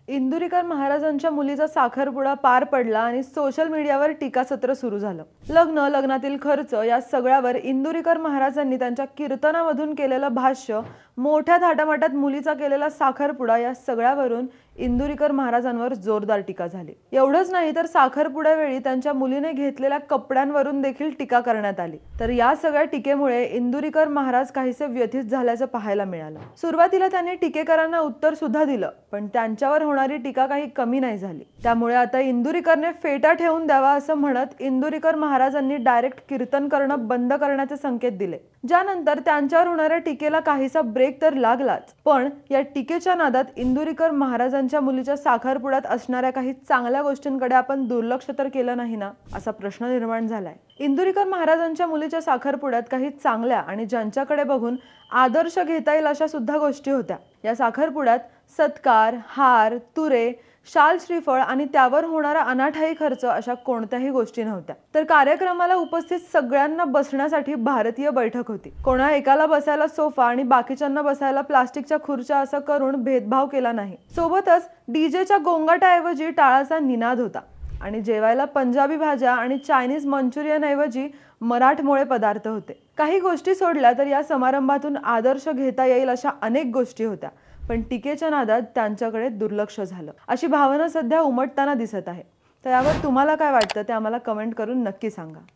इंदुरीकर महाराजांच्या मुलीचा साखरपुडा पार पडला आणि सोशल मीडियावर टीकासत्र सुरू झालं। लग्नातील खर्च या सगळ्यावर इंदुरीकर महाराजांनी त्यांच्या कीर्तनामधून केलेलं भाष्य, मोठ्या थाटामाटात मुलीचा केलेला साखरपुडा या सगळ्यावरून इंदुरीकर महाराजांवर जोरदार टीका झाली। एवढंच नाही तर साखरपुड्यावेळी त्यांच्या मुलीने घेतलेल्या कपड्यांवरून देखील टीका करण्यात आली। तर या सगळ्या टीकेमुळे इंदुरीकर महाराज काहीसे व्यथित झाल्याचं पाहायला मिळालं। सुरुवातीला त्यांनी टीकेकरांना उत्तर सुद्धा दिलं, पण त्यांच्यावर होणारी टीका काही कमी नाही झाली। त्यामुळे आता इंदुरीकरने फेटा ठेवून द्यावा असं म्हणत इंदुरीकर महाराजांनी डायरेक्ट कीर्तन करणं बंद करण्याचे संकेत दिले। ज्यानंतर त्यांच्यावर होणाऱ्या टीकेला काहीसा ब्रेक तर लागलाच, पण या टीकेच्या नादात इंदुरीकर महाराजांच्या मुलीच्या साखरपुड्यात असणाऱ्या काही चांगल्या गोष्टींकडे आपण दुर्लक्ष तर केलं नाही ना, असा प्रश्न निर्माण झालाय। इंदुरीकर महाराजांच्या मुलीच्या साखरपुड्यात काही चांगल्या आणि ज्यांच्याकडे बघून आदर्श घेता येईल अशा सुद्धा गोष्टी होत्या। या साखरपुड्यात सत्कार, हार, तुरे, शाल, श्रीफळ आणि त्यावर होणारा अनाठायी खर्च अशा कोणत्याही गोष्टी नव्हत्या। तर कार्यक्रमाला उपस्थित सगळ्यांना बसण्यासाठी भारतीय बैठक होती। कोणा एकाला बसायला सोफा आणि बाकीच्यांना बसायला प्लास्टिकच्या खुर्च्या असं करून भेदभाव केला नाही। सोबतच डीजेच्या गोंगाटाऐवजी टाळाचा निनाद होता आणि जेवायला पंजाबी भाज्या आणि चायनीज मंचुरियन ऐवजी मराठमोळे पदार्थ होते। काही गोष्टी सोडल्या तर या समारंभातून आदर्श घेता येईल अशा अनेक गोष्टी होत्या, पण टीकेच्या नादात त्यांच्याकडे दुर्लक्ष झालं, अशी भावना सध्या उमटताना दिसत आहे। तर यावर तुम्हाला काय वाटतं ते आम्हाला कमेंट करून नक्की सांगा।